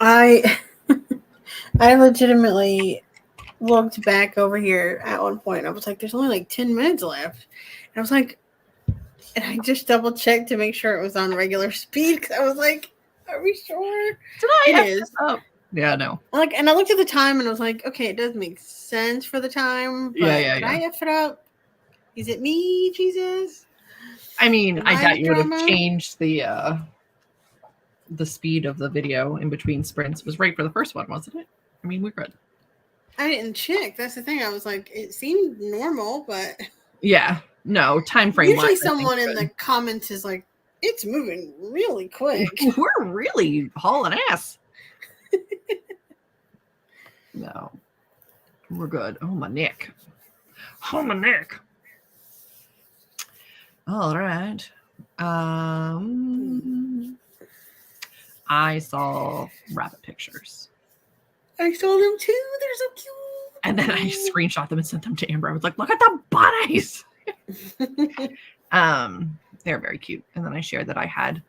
I legitimately looked back over here at one point. I was like, "There's only like 10 minutes left," and I was like, and I just double checked to make sure it was on regular speed because I was like, "Are we sure?" It is. Yeah, no. Like, and I looked at the time and I was like, "Okay, it does make sense for the time, but did I F it up? Is it me, Jesus?" I mean, I doubt you would have changed the speed of the video in between sprints. It was right for the first one, wasn't it? I mean, we're good. I didn't check. That's the thing. I was like, it seemed normal, but yeah, no time frame. Usually, someone in the comments is like, "It's moving really quick." We're really hauling ass. No, we're good. Oh, my neck. Oh, my neck. All right. I saw rabbit pictures. I saw them too. They're so cute. And then I screenshot them and sent them to Amber. I was like, look at the bunnies. They're very cute. And then I shared that I had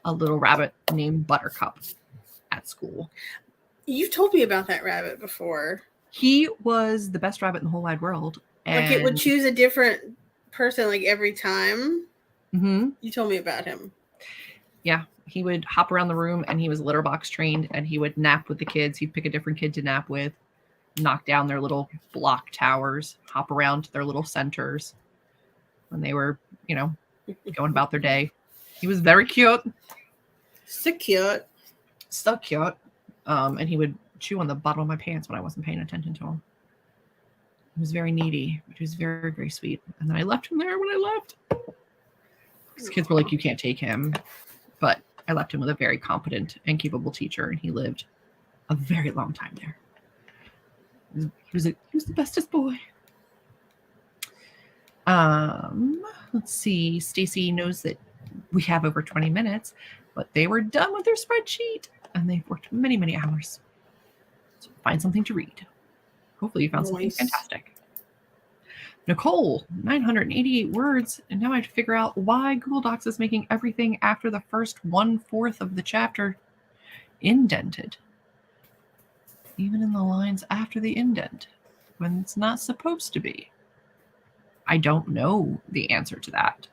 a little rabbit named Buttercup at school. You've told me about that rabbit before. He was the best rabbit in the whole wide world. And like, it would choose a different person like every time. Mm-hmm. You told me about him. Yeah, he would hop around the room, and he was litter box trained, and he would nap with the kids. He'd pick a different kid to nap with, knock down their little block towers, hop around to their little centers when they were, going about their day. He was very cute. So cute. So cute. And he would chew on the bottom of my pants when I wasn't paying attention to him. He was very needy, but he was very, very sweet. And then I left him there when I left. Because kids were like, you can't take him. But I left him with a very competent and capable teacher, and he lived a very long time there. He was the bestest boy. Let's see. Stacy knows that we have over 20 minutes, but they were done with their spreadsheet, and they've worked many, many hours. So find something to read. Hopefully you found something fantastic. Nicole, 988 words, and now I have to figure out why Google Docs is making everything after the first 1/4 of the chapter indented. Even in the lines after the indent, when it's not supposed to be. I don't know the answer to that.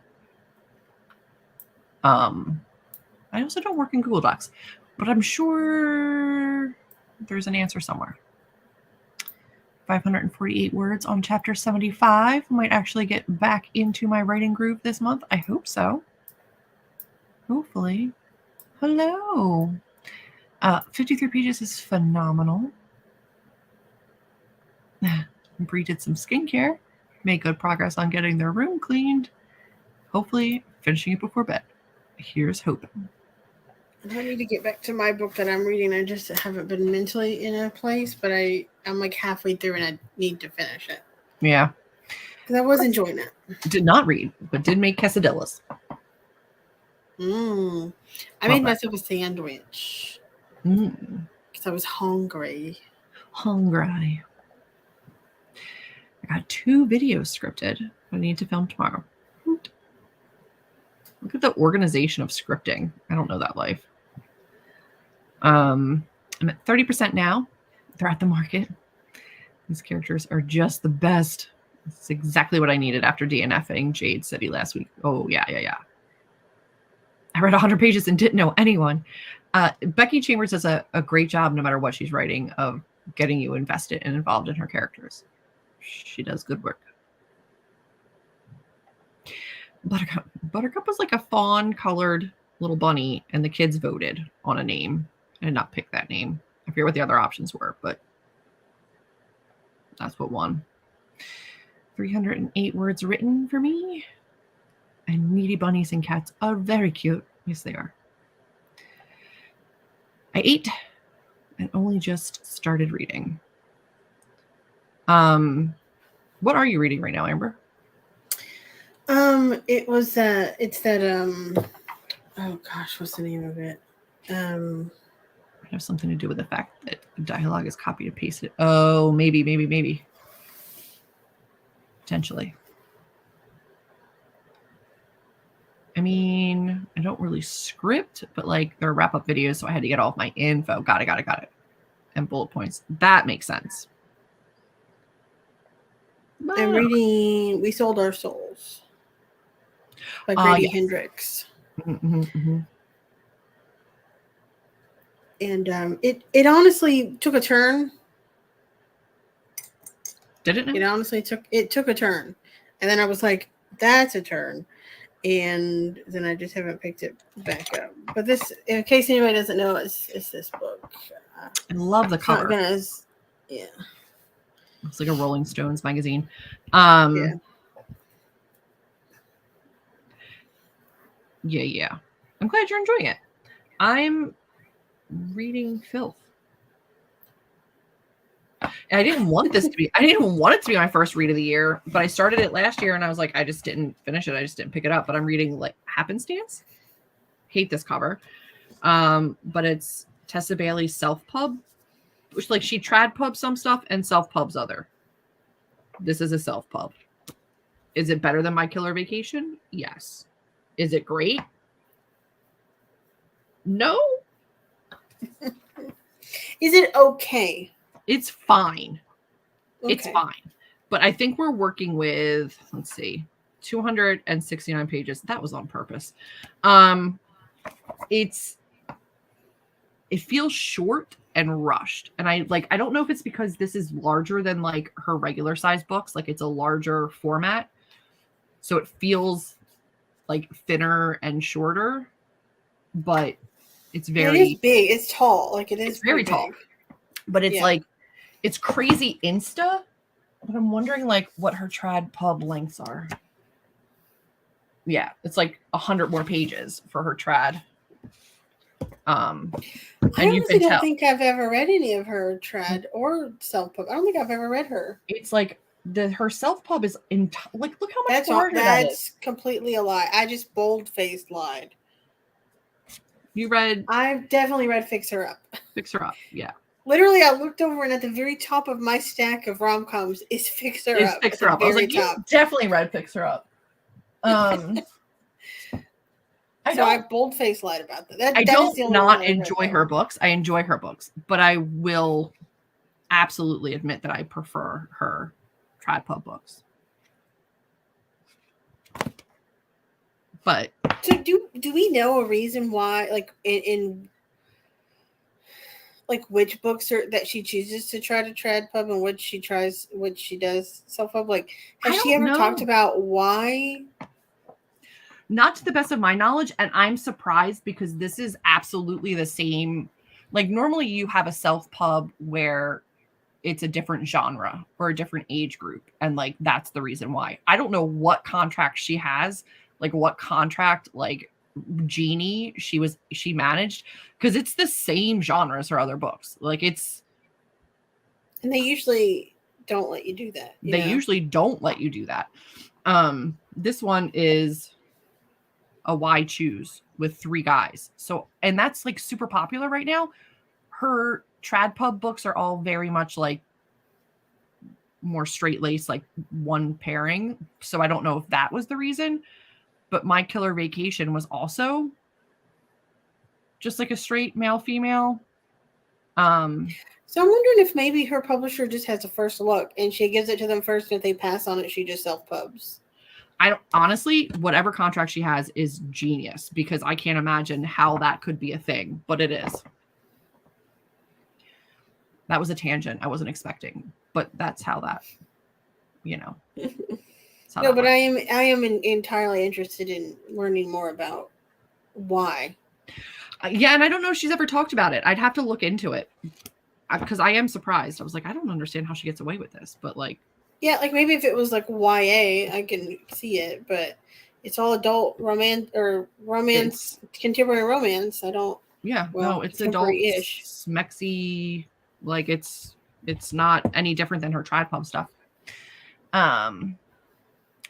I also don't work in Google Docs, but I'm sure there's an answer somewhere. 548 words on chapter 75. Might actually get back into my writing groove this month. I hope so. Hopefully. Hello. 53 pages is phenomenal. Bree did some skincare. Made good progress on getting their room cleaned. Hopefully finishing it before bed. Here's hoping. I need to get back to my book that I'm reading. I just haven't been mentally in a place, but I'm like halfway through and I need to finish it. Yeah. Because I was enjoying it. Did not read, but did make quesadillas. I made myself a sandwich. Because I was hungry. I got 2 videos scripted I need to film tomorrow. Look at the organization of scripting. I don't know that life. I'm at 30% now. They're at the market. These characters are just the best. It's exactly what I needed after DNFing Jade City last week. Oh, yeah. I read 100 pages and didn't know anyone. Becky Chambers does a great job, no matter what she's writing, of getting you invested and involved in her characters. She does good work. Buttercup was like a fawn-colored little bunny, and the kids voted on a name. I did not pick that name. I forget what the other options were, but that's what won. 308 words written for me. And needy bunnies and cats are very cute. Yes, they are. I ate and only just started reading. What are you reading right now, Amber? It's that oh gosh, what's the name of it? It has something to do with the fact that the dialogue is copied and pasted. Oh, maybe. Potentially. I mean, I don't really script, but like they're wrap-up videos, so I had to get all of my info. Got it. And bullet points. That makes sense. I'm reading We Sold Our Souls by Grady Hendrix. Mm-hmm. And it honestly took a turn. Did it now? It honestly took a turn. And then I was like, that's a turn. And then I just haven't picked it back up. But this, in case anybody doesn't know, it's this book. I love the cover. Yeah. It's like a Rolling Stones magazine. Yeah. Yeah. I'm glad you're enjoying it. I'm reading Filth. And I didn't want it to be my first read of the year, but I started it last year and I was like, I just didn't finish it. I just didn't pick it up. But I'm reading like Happenstance. Hate this cover. But it's Tessa Bailey's self-pub, which like she trad pub some stuff and self-pubs other. This is a self-pub. Is it better than My Killer Vacation? Yes. Is it great? No. Is it okay? It's fine. Okay. It's fine. But I think we're working with, let's see, 269 pages. That was on purpose. It feels short and rushed. And I don't know if it's because this is larger than like her regular size books. Like it's a larger format. So it feels like thinner and shorter, but it's very it is big. It's tall. Like it is it's very tall. But it's like it's crazy Insta. But I'm wondering like what her trad pub lengths are. Yeah, it's like 100 more pages for her trad. I honestly don't think I've ever read any of her trad or self pub. I don't think I've ever read her. It's like her self pub is like look how much larger that is. That's completely a lie. I just bold-faced lied. I've definitely read Fix Her Up. Fix Her Up, yeah. Literally, I looked over and at the very top of my stack of rom-coms is Fix Her Up. Fix Her Up. I was like, you definitely read Fix Her Up. I bold-faced lied about that. I don't not enjoy her books. I enjoy her books, but I will absolutely admit that I prefer her trad pub books. But so do we know a reason why, like in like which books are that she chooses to try to trad pub and which she does self pub? Like, has she ever talked about why? Not to the best of my knowledge, and I'm surprised because this is absolutely the same. Like normally you have a self pub where it's a different genre or a different age group, and like that's the reason why. I don't know what contract she has, like what contract like Genie she managed, because it's the same genre as her other books. Like it's, and they usually don't let you do that. Usually don't let you do that. This one is a Why Choose with 3 guys. So, and that's like super popular right now. Her trad pub books are all very much like more straight laced, like one pairing. So I don't know if that was the reason, but My Killer Vacation was also just like a straight male female. So I'm wondering if maybe her publisher just has a first look and she gives it to them first, and if they pass on it, she just self pubs. I don't, honestly, whatever contract she has is genius, because I can't imagine how that could be a thing, but it is. That was a tangent I wasn't expecting, but that's how that, No, but I am entirely interested in learning more about why. Yeah, and I don't know if she's ever talked about it. I'd have to look into it, because I am surprised. I was like, I don't understand how she gets away with this, but like. Yeah, like maybe if it was like YA, I can see it, but it's all adult romance or contemporary romance. I don't. Yeah, no, it's adult-ish, smexy. Like it's not any different than her trad pub stuff.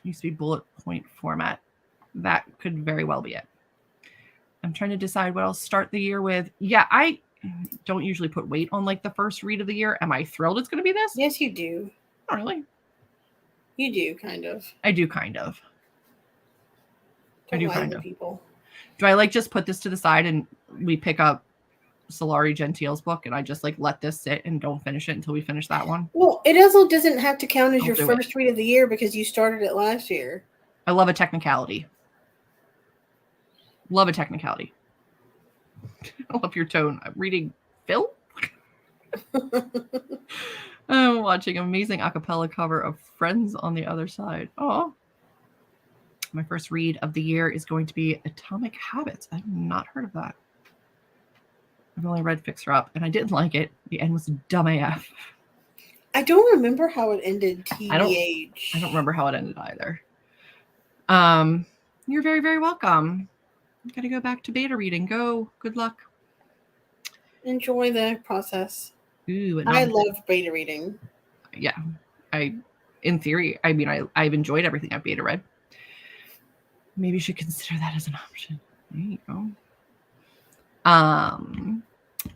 Used to be bullet point format. That could very well be it. I'm trying to decide what I'll start the year with. Yeah, I don't usually put weight on like the first read of the year. Am I thrilled it's going to be this? Yes, you do. Not really. You do, kind of. I do kind of. Don't lie to people. Do I like just put this to the side and we pick up Solari Gentile's book and I just like let this sit and don't finish it until we finish that one? Well, it also doesn't have to count as I'll your do first read of the year because you started it last year. I love a technicality. Love a technicality. I love your tone. I'm reading Phil. I'm watching amazing a cappella cover of Friends on the Other Side. Oh, my first read of the year is going to be Atomic Habits. I've not heard of that. I've only read Fixer Up, and I didn't like it. The end was dumb AF. I don't remember how it ended, TBH. I don't remember how it ended either. You're very, very welcome. You got to go back to beta reading. Go. Good luck. Enjoy the process. Ooh, I love beta reading. Yeah. In theory, I mean, I've enjoyed everything I've beta read. Maybe you should consider that as an option. There you go.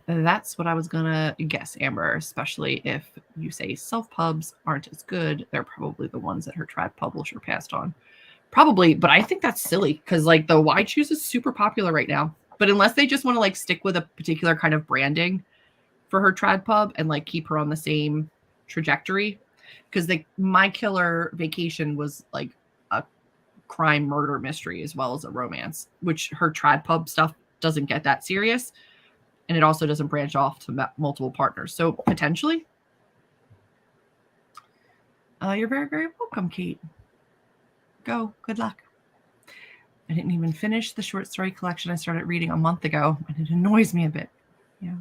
That's what I was gonna guess, Amber, especially if you say self-pubs aren't as good. They're probably the ones that her trad publisher passed on. Probably, but I think that's silly because like the Why Choose is super popular right now. But unless they just want to like stick with a particular kind of branding for her trad pub and like keep her on the same trajectory, because My Killer Vacation was like a crime murder mystery as well as a romance, which her trad pub stuff doesn't get that serious, and it also doesn't branch off to multiple partners. So potentially, you're very, very welcome, Kate. Go. Good luck. I didn't even finish the short story collection I started reading a month ago, and it annoys me a bit. Yeah.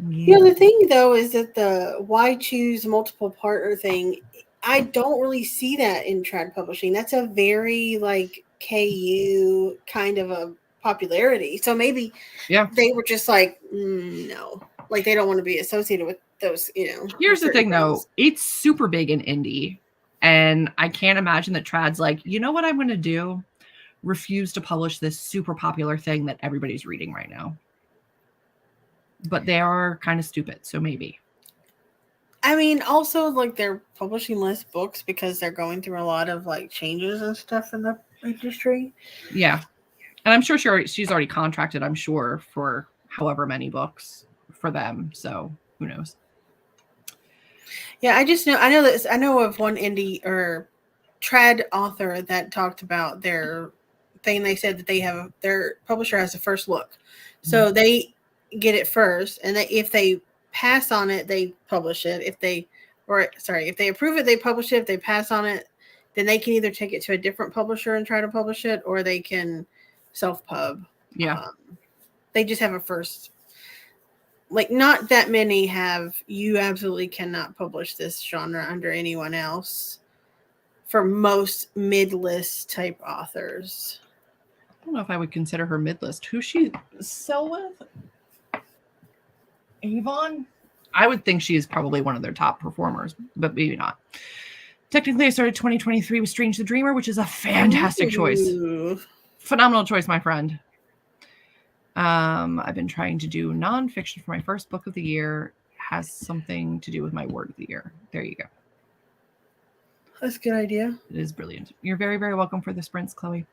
Yeah, the thing though is that the Why Choose multiple partner thing, I don't really see that in trad publishing. That's a very like KU kind of a popularity. So maybe they were just like, no, like they don't want to be associated with those, Here's the thing though, it's super big in indie, and I can't imagine that trad's like, you know what I'm going to do? Refuse to publish this super popular thing that everybody's reading right now. But they are kind of stupid, so maybe. I mean, also like they're publishing less books because they're going through a lot of like changes and stuff in the industry. Yeah, and I'm sure she's already contracted, I'm sure, for however many books for them. So who knows? Yeah, I know of one indie or trad author that talked about their thing. They said that they have their publisher has a first look, so they get it first, and if they pass on it, they publish it. If they approve it, they publish it. If they pass on it, then they can either take it to a different publisher and try to publish it, or they can self-pub. Yeah. They just have a first. Like, not that many have, you absolutely cannot publish this genre under anyone else for most mid-list type authors. I don't know if I would consider her mid-list. Who's she sell with? Avon? I would think she's probably one of their top performers, but maybe not. Technically, I started 2023 with Strange the Dreamer, which is a fantastic choice. Phenomenal choice, my friend. I've been trying to do nonfiction for my first book of the year. Has something to do with my word of the year. There you go. That's a good idea. It is brilliant. You're very, very welcome for the sprints, Chloe.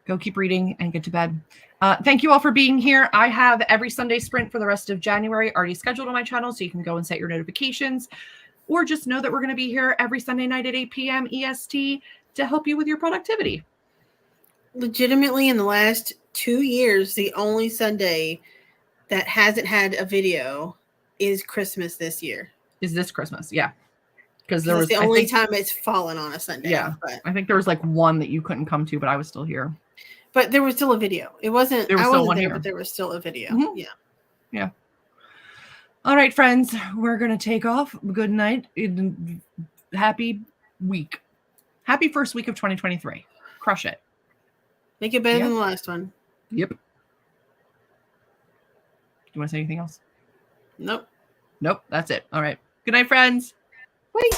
Go keep reading and get to bed. Thank you all for being here. I have every Sunday sprint for the rest of January already scheduled on my channel, so you can go and set your notifications, or just know that we're going to be here every Sunday night at 8 p.m. EST to help you with your productivity. Legitimately, in the last 2 years, the only Sunday that hasn't had a video is Christmas this year. Is this Christmas? Yeah. Because there was the only time it's fallen on a Sunday. Yeah. But I think there was like one that you couldn't come to, but I was still here. But there was still a video. It wasn't, I wasn't there, here. But there was still a video. Mm-hmm. Yeah. Yeah. All right, friends, we're going to take off. Good night. Happy week. Happy first week of 2023. Crush it. Make it better than the last one. Yep. Do you want to say anything else? Nope. Nope. That's it. All right. Good night, friends. Wait.